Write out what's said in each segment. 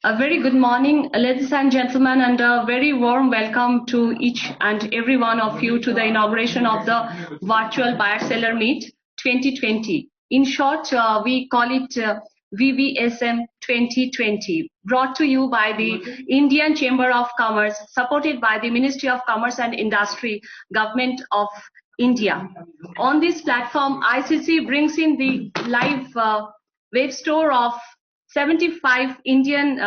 A very good morning, ladies and gentlemen, and a very warm welcome to each and every one of you to the inauguration of the virtual buyer seller meet 2020. In short, we call it VBSM 2020, brought to you by the Indian Chamber of Commerce, supported by the Ministry of Commerce and Industry, Government of India. On this platform, ICC brings in the live web store of 75 Indian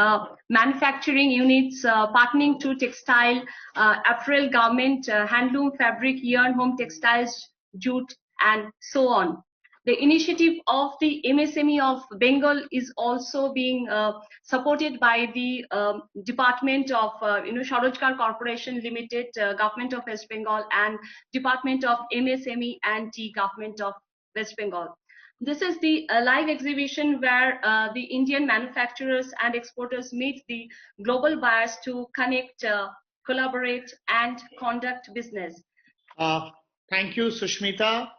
manufacturing units partnering to textile, apparel, garment, handloom, fabric, yarn, home textiles, jute, and so on. The initiative of the MSME of Bengal is also being supported by the Department of Swarojkar Corporation Limited, Government of West Bengal, and Department of MSME and Tea, Government of West Bengal. This is the live exhibition where the Indian manufacturers and exporters meet the global buyers to connect, collaborate, and conduct business. Thank you, Sushmita.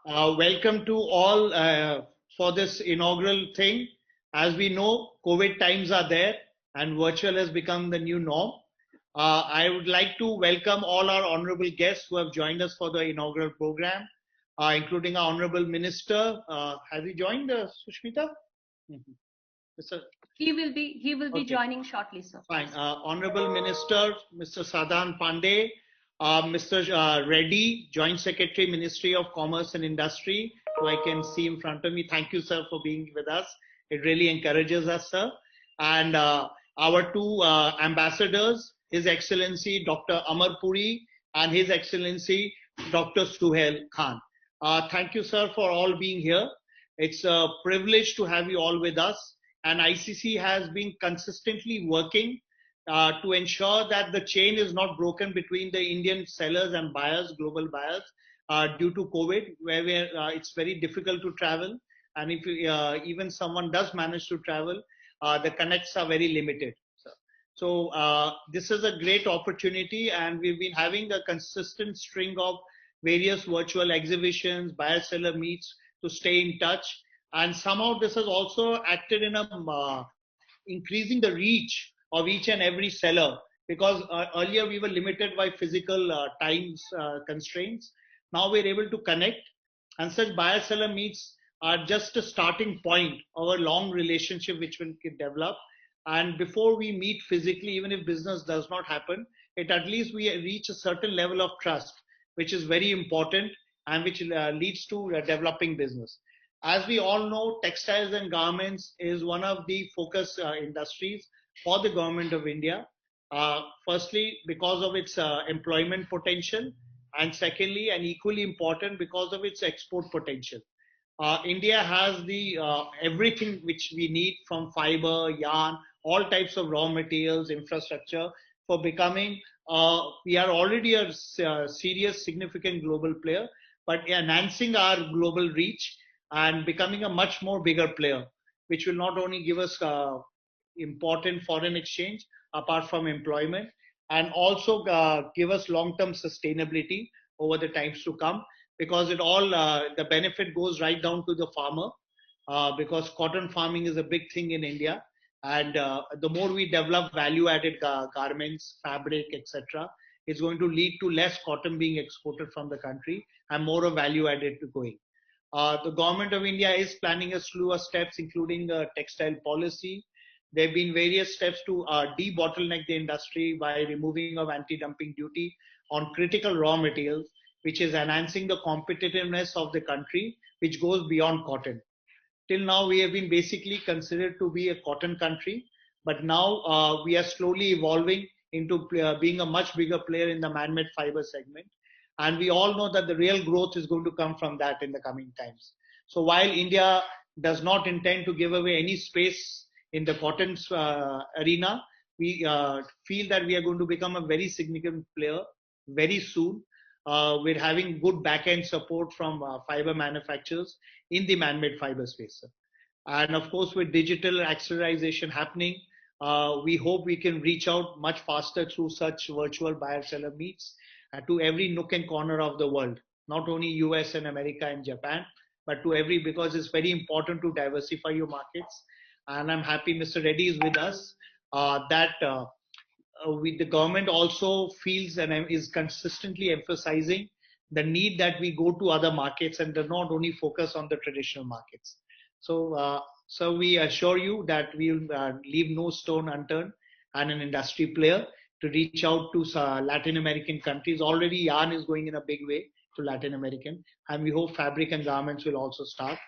Welcome to all for this inaugural thing. As we know, COVID times are there and virtual has become the new norm. I would like to welcome all our honorable guests who have joined us for the inaugural program. Including our Honorable Minister. Has he joined, Sushmita? He will be joining shortly, sir. Fine. Honorable Minister, Mr. Sadhan Pandey, Mr. Reddy, Joint Secretary, Ministry of Commerce and Industry, who I can see in front of me. Thank you, sir, for being with us. It really encourages us, sir. And our two ambassadors, His Excellency Dr. Amar Puri and His Excellency Dr. Suhail Khan. Thank you, sir, for all being here. It's a privilege to have you all with us. And ICC has been consistently working to ensure that the chain is not broken between the Indian sellers and buyers, global buyers, due to COVID, where it's very difficult to travel. And if even someone does manage to travel, the connects are very limited. So this is a great opportunity, and we've been having a consistent string of various virtual exhibitions, buyer-seller meets to stay in touch. And somehow this has also acted in increasing the reach of each and every seller, because earlier we were limited by physical times constraints. Now we're able to connect, and such buyer-seller meets are just a starting point of a long relationship which will develop. And before we meet physically, even if business does not happen, at least we reach a certain level of trust, which is very important and which leads to developing business. As we all know, textiles and garments is one of the focus industries for the government of India. Firstly, because of its employment potential, and secondly, and equally important, because of its export potential. India has the everything which we need, from fiber, yarn, all types of raw materials, infrastructure, for becoming we are already a serious, significant global player, but enhancing our global reach and becoming a much more bigger player, which will not only give us important foreign exchange apart from employment, and also give us long-term sustainability over the times to come, because it all the benefit goes right down to the farmer, because cotton farming is a big thing in India. And the more we develop value-added garments, fabric, etc., it's going to lead to less cotton being exported from the country and more of value-added to going. The government of India is planning a slew of steps, including the textile policy. There have been various steps to de-bottleneck the industry by removing of anti-dumping duty on critical raw materials, which is enhancing the competitiveness of the country, which goes beyond cotton. Till now, we have been basically considered to be a cotton country, but now we are slowly evolving into being a much bigger player in the man-made fiber segment. And we all know that the real growth is going to come from that in the coming times. So while India does not intend to give away any space in the cotton arena, we feel that we are going to become a very significant player very soon. We're having good back-end support from fiber manufacturers in the man-made fiber space. And of course, with digital acceleration happening, we hope we can reach out much faster through such virtual buyer-seller meets to every nook and corner of the world, not only US and America and Japan, but to every, because it's very important to diversify your markets. And I'm happy Mr. Reddy is with us. that the government also feels and is consistently emphasizing the need that we go to other markets and do not only focus on the traditional markets. So we assure you that we will leave no stone unturned and an industry player to reach out to Latin American countries. Already yarn is going in a big way to Latin American, and we hope fabric and garments will also start,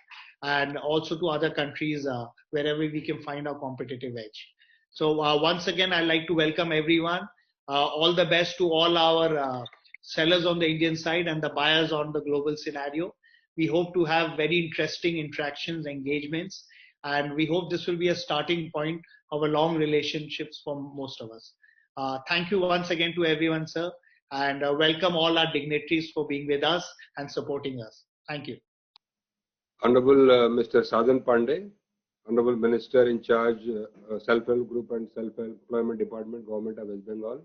and also to other countries wherever we can find our competitive edge. So once again, I'd like to welcome everyone. All the best to all our sellers on the Indian side and the buyers on the global scenario. We hope to have very interesting interactions, engagements, and we hope this will be a starting point of a long relationships for most of us. Thank you once again to everyone, sir, and welcome all our dignitaries for being with us and supporting us. Thank you. Honorable Mr. Sadhan Pandey, Honorable Minister in charge, Self-Help Group and Self-Employment Department, Government of West Bengal,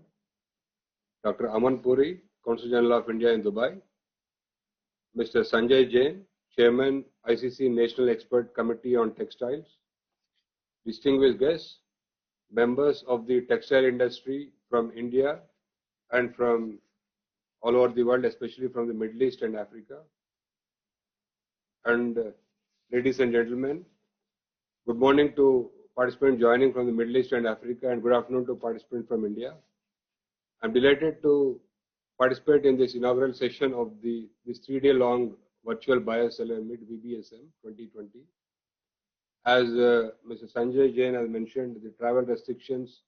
Dr. Aman Puri, Consul General of India in Dubai, Mr. Sanjay Jain, Chairman, ICC National Expert Committee on Textiles, distinguished guests, members of the textile industry from India and from all over the world, especially from the Middle East and Africa, and ladies and gentlemen, good morning to participants joining from the Middle East and Africa, and good afternoon to participants from India. I'm delighted to participate in this inaugural session of this 3-day-long virtual buyer-seller meet VBSM 2020. As Mr. Sanjay Jain has mentioned, the travel restrictions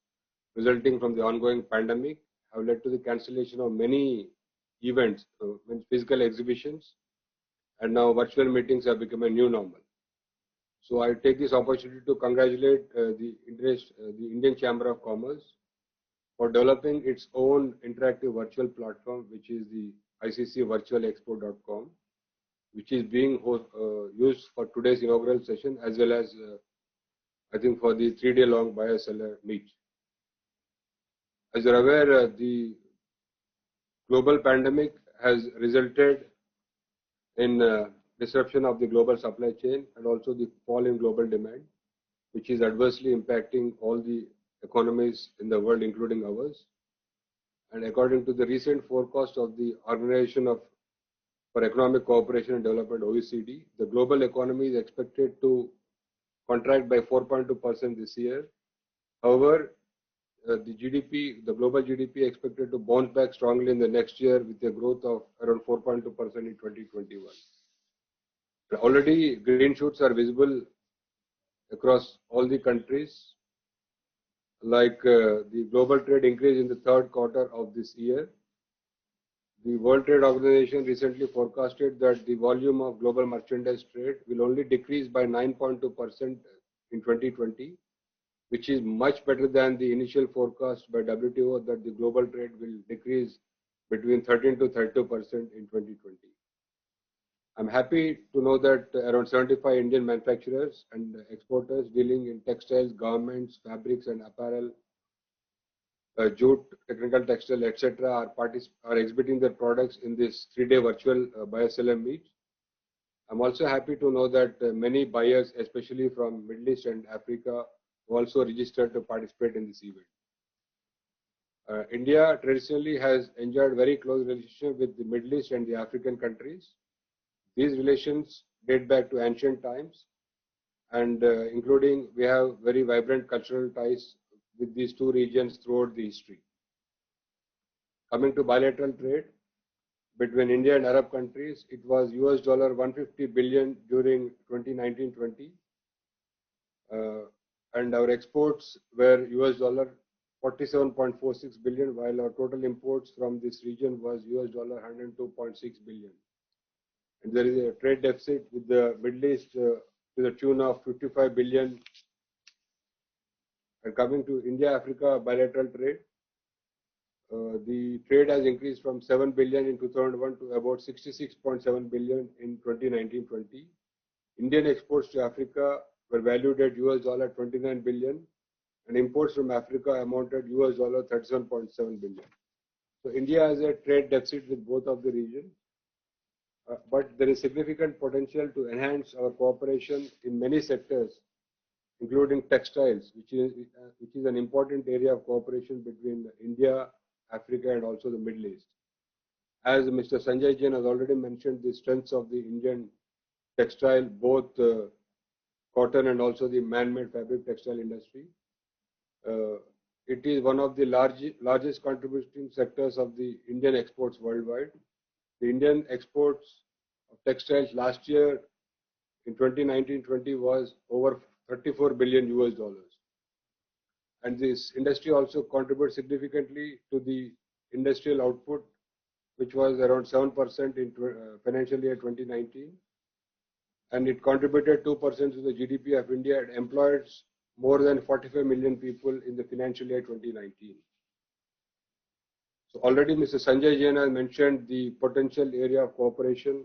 resulting from the ongoing pandemic have led to the cancellation of many events, physical exhibitions, and now virtual meetings have become a new normal. So I take this opportunity to congratulate the Indian Chamber of Commerce for developing its own interactive virtual platform, which is the iccvirtualexpo.com, which is being used for today's inaugural session, as well as I think for the 3-day-long buyer-seller meet. As you're aware, the global pandemic has resulted in disruption of the global supply chain and also the fall in global demand, which is adversely impacting all the economies in the world, including ours. And according to the recent forecast of the Organization for Economic Cooperation and Development, OECD, the global economy is expected to contract by 4.2% this year. However, the global GDP expected to bounce back strongly in the next year with a growth of around 4.2% in 2021. Already green shoots are visible across all the countries, like the global trade increase in the third quarter of this year. The World Trade Organization recently forecasted that the volume of global merchandise trade will only decrease by 9.2% in 2020, which is much better than the initial forecast by WTO that the global trade will decrease between 13 to 32% in 2020. I'm happy to know that around 75 Indian manufacturers and exporters dealing in textiles, garments, fabrics and apparel, jute, technical textile, etc. are exhibiting their products in this 3-day virtual buyer-seller meet. I'm also happy to know that many buyers, especially from Middle East and Africa, also registered to participate in this event. India traditionally has enjoyed very close relationship with the Middle East and the African countries. These relations date back to ancient times, and including we have very vibrant cultural ties with these two regions throughout the history. Coming to bilateral trade between India and Arab countries, it was $150 billion during 2019-20, and our exports were $47.46 billion, while our total imports from this region was $102.6 billion. And there is a trade deficit with the Middle East to the tune of 55 billion. And coming to India-Africa bilateral trade, the trade has increased from 7 billion in 2001 to about 66.7 billion in 2019-20. Indian exports to Africa were valued at $29 billion, and imports from Africa amounted $37.7 billion. So India has a trade deficit with both of the regions. But there is significant potential to enhance our cooperation in many sectors, including textiles, which is an important area of cooperation between India, Africa, and also the Middle East. As Mr. Sanjay Jain has already mentioned, the strengths of the Indian textile, both cotton and also the man-made fabric textile industry. It is one of the largest contributing sectors of the Indian exports worldwide. The Indian exports of textiles last year in 2019-20 was over 34 billion US dollars. And this industry also contributes significantly to the industrial output, which was around 7% in financial year 2019. And it contributed 2% to the GDP of India and employs more than 45 million people in the financial year 2019. So already Mr. Sanjay Jain has mentioned the potential area of cooperation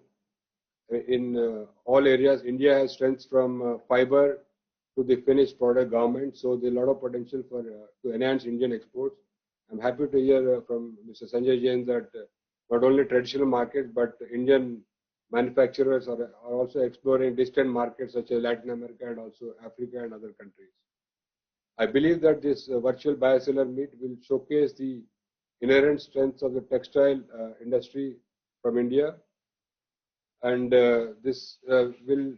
in all areas. India has strengths from fiber to the finished product garment. So there's a lot of potential for to enhance Indian exports. I'm happy to hear from Mr. Sanjay Jain that not only traditional markets, but Indian manufacturers are also exploring distant markets such as Latin America and also Africa and other countries. I believe that this virtual biocellular meet will showcase the inherent strengths of the textile industry from India, and this will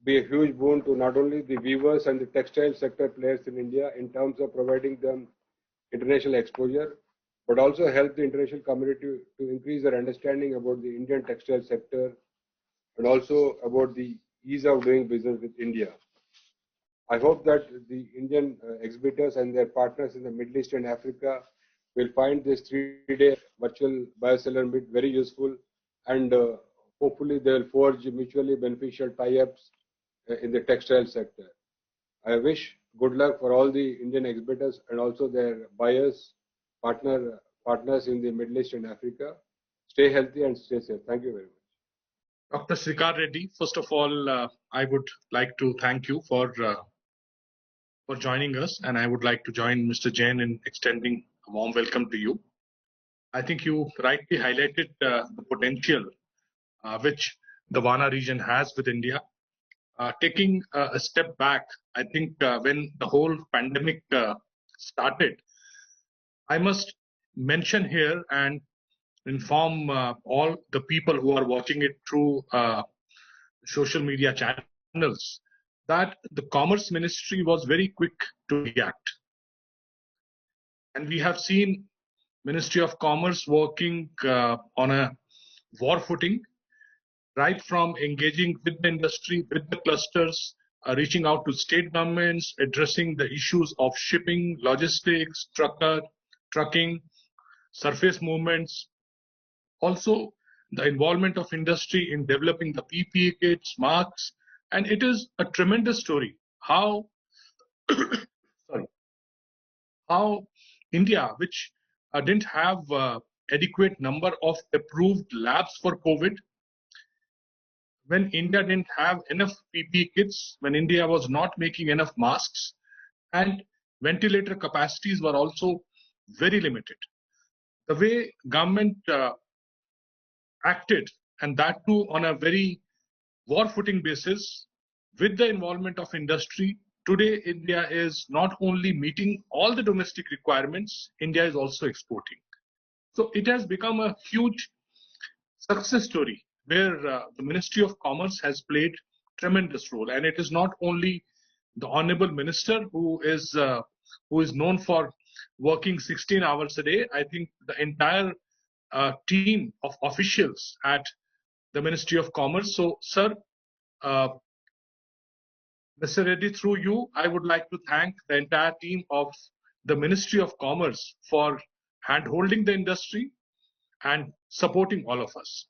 be a huge boon to not only the weavers and the textile sector players in India in terms of providing them international exposure, but also help the international community to increase their understanding about the Indian textile sector and also about the ease of doing business with India. I hope that the Indian exhibitors and their partners in the Middle East and Africa will find this 3-day virtual biocellular meet very useful, and hopefully they will forge mutually beneficial tie-ups in the textile sector. I wish good luck for all the Indian exhibitors and also their buyers, partners in the Middle East and Africa. Stay healthy and stay safe. Thank you very much. Dr. Srikar Reddy, first of all, I would like to thank you for joining us, and I would like to join Mr. Jain in extending a warm welcome to you. I think you rightly highlighted the potential which the Wana region has with India. Taking a step back, I think when the whole pandemic started, I must mention here and inform all the people who are watching it through social media channels that the Commerce Ministry was very quick to react. And we have seen Ministry of Commerce working on a war footing, right from engaging with the industry, with the clusters, reaching out to state governments, addressing the issues of shipping, logistics, trucking, surface movements. Also, the involvement of industry in developing the PPE kits, masks, and it is a tremendous story how how India, which didn't have adequate number of approved labs for COVID, when India didn't have enough PPE kits, when India was not making enough masks, and ventilator capacities were also very limited. The way government acted, and that too on a very war footing basis, with the involvement of industry, today India is not only meeting all the domestic requirements, India is also exporting. So it has become a huge success story where the Ministry of Commerce has played tremendous role, and it is not only the Honorable Minister who is known for working 16 hours a day. I think the entire team of officials at the Ministry of Commerce. So, sir, Mr. Reddy, through you, I would like to thank the entire team of the Ministry of Commerce for hand-holding the industry and supporting all of us.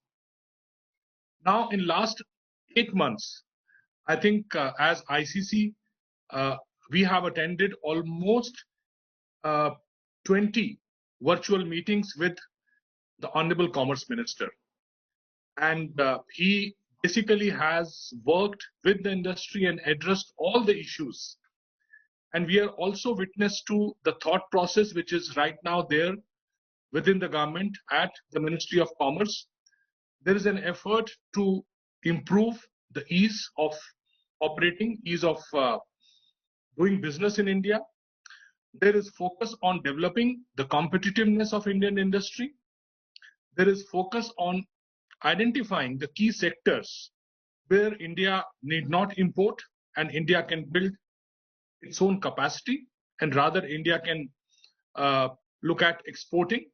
Now, in last 8 months, I think as ICC, we have attended almost 20 virtual meetings with the Honorable Commerce Minister. And he basically has worked with the industry and addressed all the issues. And we are also witness to the thought process which is right now there within the government at the Ministry of Commerce. There is an effort to improve the ease of operating, ease of doing business in India. There is focus on developing the competitiveness of Indian industry. There is focus on identifying the key sectors where India need not import and India can build its own capacity, and rather India can look at exporting.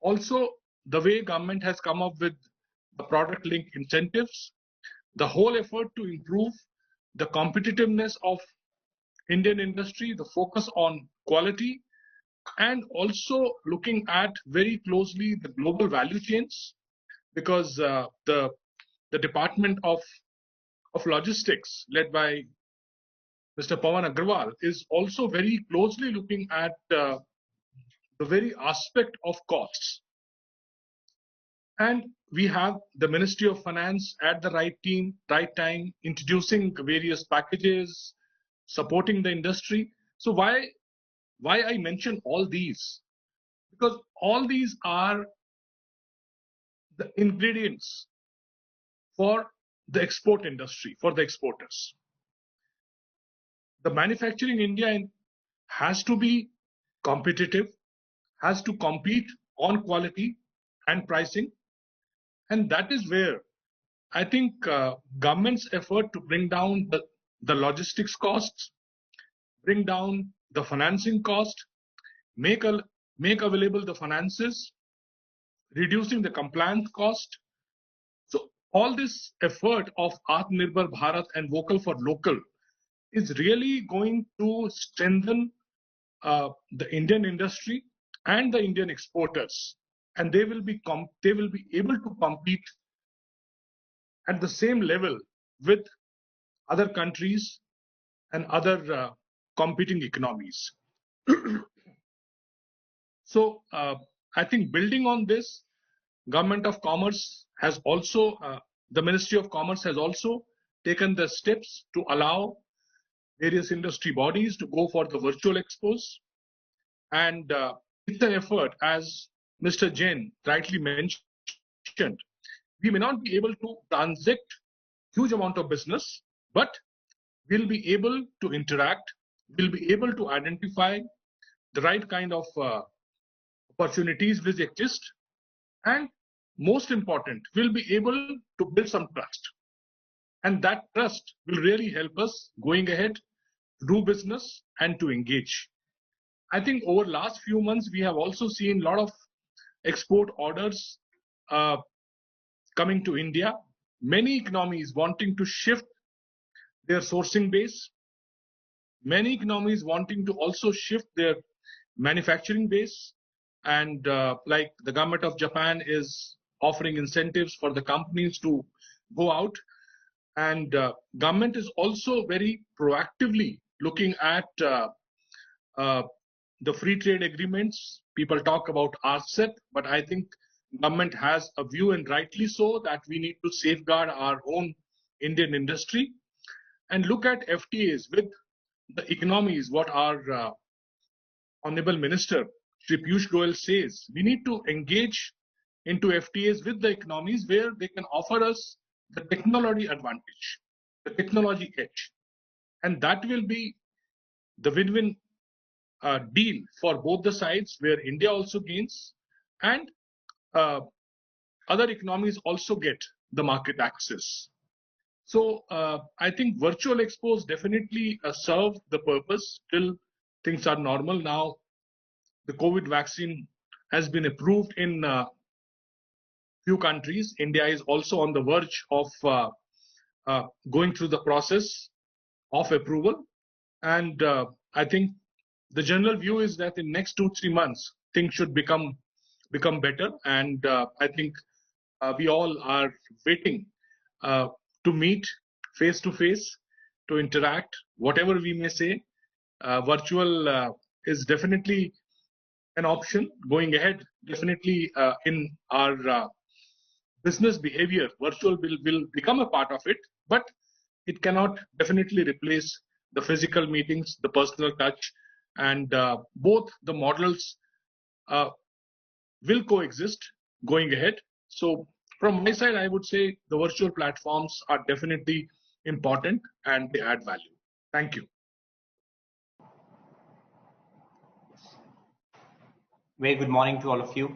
Also, the way government has come up with the product linked incentives, the whole effort to improve the competitiveness of Indian industry, the focus on quality, and also looking at very closely the global value chains, because the Department of Logistics, led by Mr. Pawan Agrawal, is also very closely looking at the very aspect of costs. And we have the Ministry of Finance at the right time, introducing various packages, supporting the industry. So why I mention all these? Because all these are the ingredients for the export industry, for the exporters. The manufacturing India has to be competitive, has to compete on quality and pricing. And that is where I think government's effort to bring down the logistics costs, bring down the financing cost, make available the finances, reducing the compliance cost. So all this effort of Atmanirbhar Bharat and Vocal for Local is really going to strengthen the Indian industry and the Indian exporters, and they will be able to compete at the same level with other countries and other competing economies. So I think building on this, Government of Commerce has also, the Ministry of Commerce has also taken the steps to allow various industry bodies to go for the virtual expos. And it's an effort, as Mr. Jain rightly mentioned, we may not be able to transact huge amount of business, but we'll be able to interact, we'll be able to identify the right kind of opportunities which exist, and most important, we'll be able to build some trust. And that trust will really help us going ahead to do business and to engage. I think over last few months, we have also seen a lot of export orders coming to India. Many economies wanting to shift their sourcing base. Many economies wanting to also shift their manufacturing base. And like the government of Japan is offering incentives for the companies to go out. And government is also very proactively looking at the free trade agreements. People talk about RCEP, but I think government has a view, and rightly so, that we need to safeguard our own Indian industry and look at FTAs with the economies. What our Honorable Minister Shri Piyush Goyal says, we need to engage into FTAs with the economies where they can offer us the technology advantage, the technology edge, and that will be the win-win deal for both the sides, where India also gains and other economies also get the market access. So I think virtual expos definitely serve the purpose till things are normal. Now the COVID vaccine has been approved in few countries. India is also on the verge of going through the process of approval, and I think the general view is that in next 2-3 months things should become better, and I think we all are waiting to meet face to face, to interact, whatever we may say. Virtual is definitely an option going ahead. Definitely in our business behavior, virtual will become a part of it, but it cannot definitely replace the physical meetings, the personal touch, and both the models will coexist going ahead. So from my side, I would say the virtual platforms are definitely important and they add value. Thank you. Very good morning to all of you.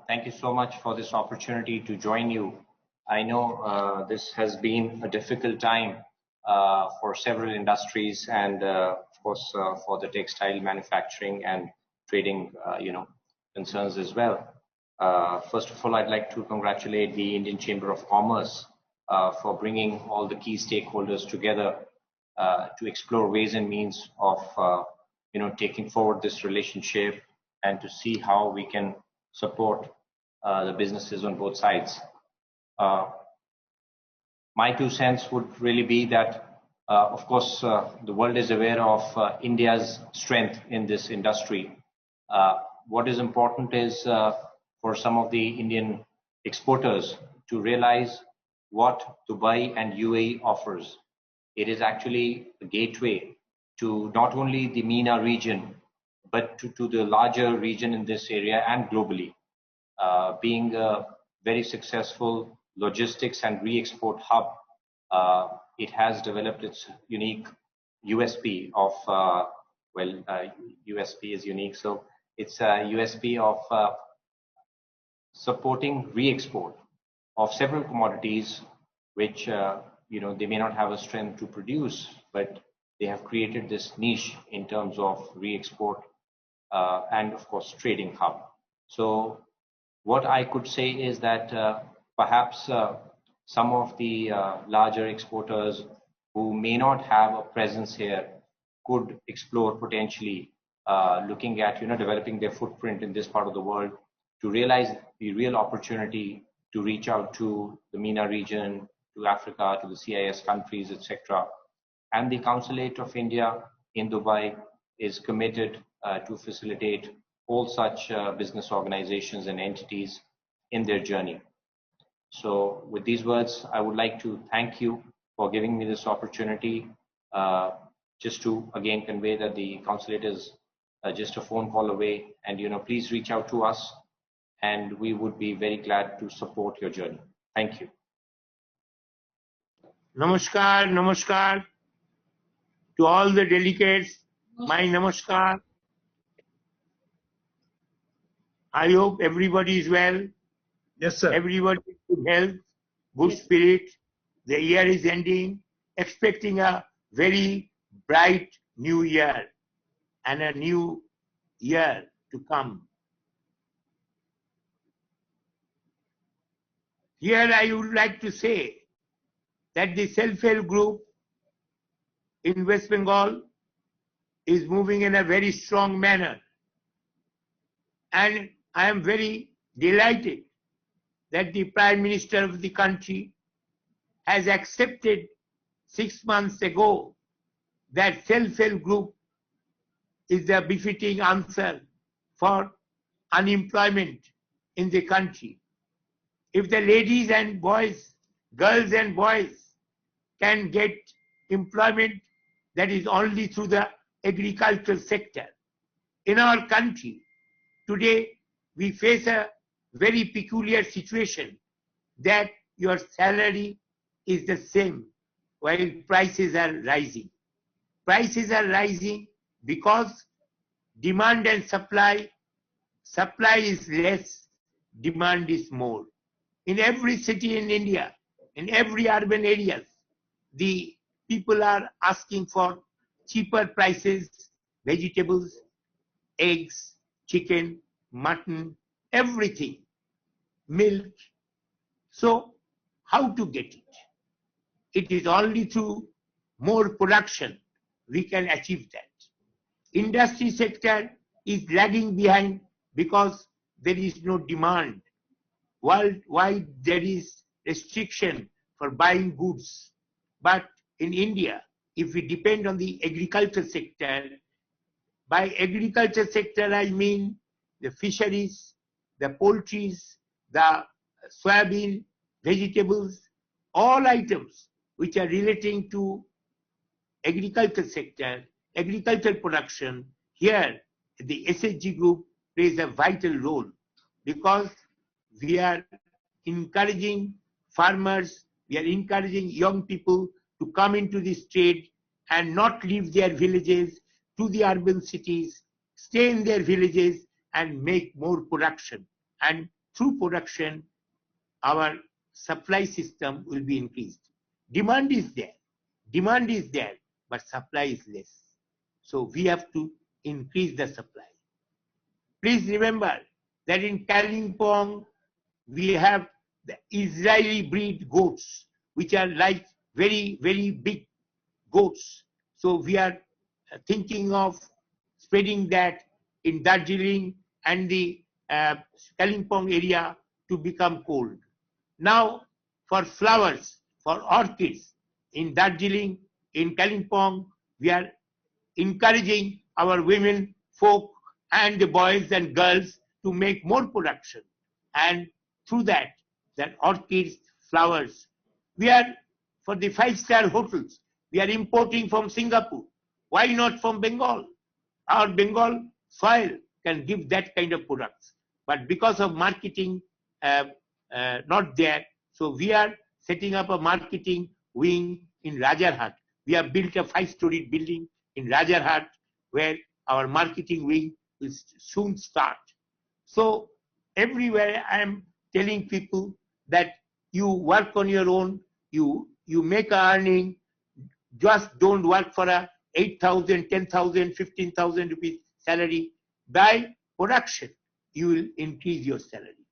Thank you so much for this opportunity to join you. I know this has been a difficult time for several industries and of course for the textile manufacturing and trading concerns as well. First of all, I'd like to congratulate the Indian Chamber of Commerce for bringing all the key stakeholders together to explore ways and means of taking forward this relationship and to see how we can support the businesses on both sides. My 2 cents would really be that, of course, the world is aware of India's strength in this industry. What is important is for some of the Indian exporters to realize what Dubai and UAE offers. It is actually a gateway to not only the MENA region, but to the larger region in this area and globally. Being a very successful logistics and re-export hub, it has developed its unique USP of, USP is unique, so it's a USP of supporting re-export of several commodities which they may not have a strength to produce, but they have created this niche in terms of re-export and of course trading hub. So what I could say is that perhaps some of the larger exporters who may not have a presence here could explore potentially looking at developing their footprint in this part of the world to realize the real opportunity to reach out to the MENA region, to Africa, to the CIS countries, etc. And the Consulate of India in Dubai is committed to facilitate all such business organizations and entities in their journey. So with these words, I would like to thank you for giving me this opportunity, just to again convey that the consulate is just a phone call away, and please reach out to us and we would be very glad to support your journey. Thank you. Namaskar, namaskar to all the delegates. My namaskar. I hope everybody is well. Yes, sir. Everybody is good health, good spirit. The year is ending, expecting a very bright new year and a new year to come. Here I would like to say that the self-help group in West Bengal is moving in a very strong manner. And I am very delighted that the Prime Minister of the country has accepted 6 months ago that self-help group is the befitting answer for unemployment in the country. If the ladies and boys, girls and boys can get employment, that is only through the agricultural sector. In our country, today we face a very peculiar situation that your salary is the same while prices are rising. Prices are rising because demand and supply is less, demand is more. In every city in India, in every urban areas, the people are asking for cheaper prices, vegetables, eggs, chicken, mutton, everything, milk. So how to get it? It is only through more production we can achieve that. Industry sector is lagging behind because there is no demand. Worldwide there is restriction for buying goods. But in India, if we depend on the agriculture sector, by agriculture sector I mean the fisheries, the poultries, the soybean, vegetables, all items which are relating to agriculture sector, agricultural production. Here the SHG group plays a vital role because we are encouraging farmers, we are encouraging young people to come into this trade and not leave their villages to the urban cities, stay in their villages, and make more production. And through production, our supply system will be increased. Demand is there, but supply is less. So we have to increase the supply. Please remember that in Kalimpong, we have the Israeli breed goats, which are like very, very big goats. So we are thinking of spreading that in Darjeeling and the Kalimpong area to become cold. Now, for flowers, for orchids, in Darjeeling, in Kalimpong, we are encouraging our women folk and the boys and girls to make more production. And through that orchids, flowers, we are, for the 5-star hotels, we are importing from Singapore. Why not from Bengal? Our Bengal soil can give that kind of products. But because of marketing not there, so we are setting up a marketing wing in Rajarhat. We have built a 5-story building in Rajarhat where our marketing wing will soon start. So everywhere I am telling people that you work on your own, you make a earning, just don't work for a 8,000, 10,000, 15,000 rupees salary. By production, you will increase your salary.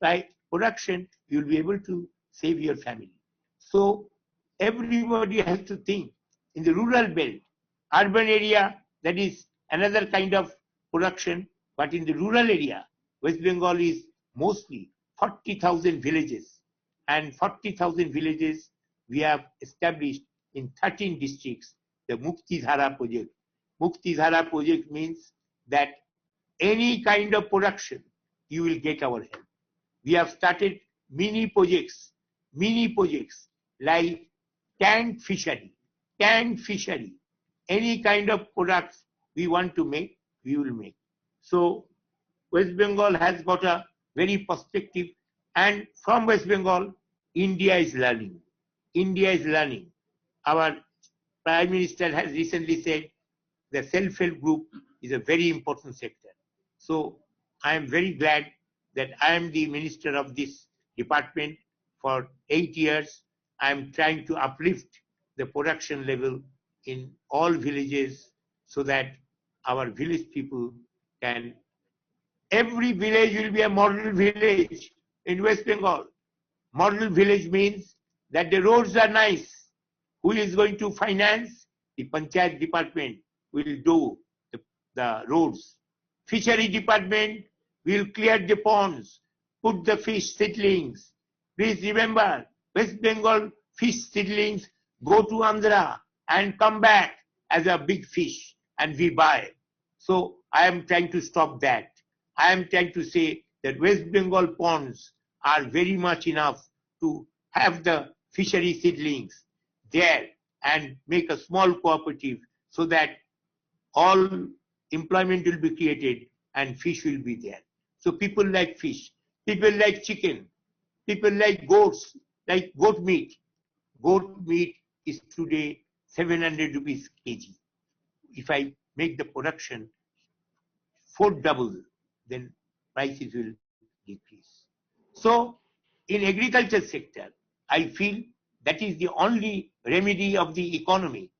By production, you will be able to save your family. So everybody has to think in the rural belt, urban area, that is another kind of production, but in the rural area, West Bengal is mostly 40,000 villages, and 40,000 villages we have established in 13 districts, the Mukti Dhara project. Mukti Dhara project means that any kind of production, you will get our help. We have started mini projects like tank fishery, any kind of products we want to make, we will make. So West Bengal has got a very perspective, and from West Bengal, India is learning. Our Prime Minister has recently said the self-help group is a very important sector. So I am very glad that I am the minister of this department for 8 years. I am trying to uplift the production level in all villages so that our village people can, every village will be a model village in West Bengal. Model village means that the roads are nice. Who is going to finance? The Panchayat department will do the roads. Fishery department will clear the ponds, put the fish seedlings. Please remember, West Bengal fish seedlings go to Andhra and come back as a big fish and we buy. So I am trying to stop that. I am trying to say that West Bengal ponds are very much enough to have the fishery seedlings there and make a small cooperative so that all employment will be created and fish will be there. So people like fish, people like chicken, people like goats, like goat meat. Goat meat is today 700 rupees kg. If I make the production 4 double, then prices will decrease. So in agriculture sector, I feel that is the only remedy of the economy,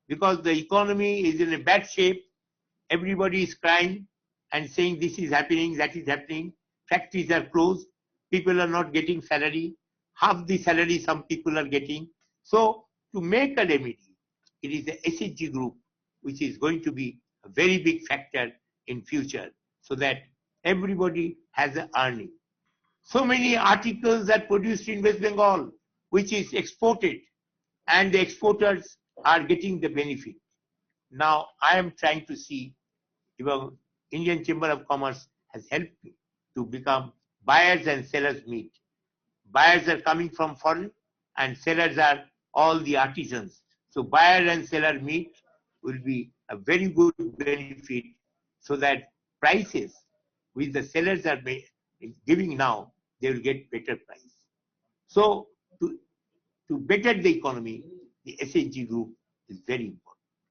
because the economy is in a bad shape. Everybody is crying and saying this is happening, that is happening. Factories are closed. People are not getting salary. Half the salary some people are getting. So to make a remedy, it is the SHG group which is going to be a very big factor in future so that everybody has an earning. So many articles are produced in West Bengal which is exported and the exporters are getting the benefit. Now I am trying to see, even Indian Chamber of Commerce has helped me to become buyers and sellers meet. Buyers are coming from foreign and sellers are all the artisans. So buyer and seller meet will be a very good benefit so that prices which the sellers are giving now, they will get better price. So to better the economy, the SHG group is very important.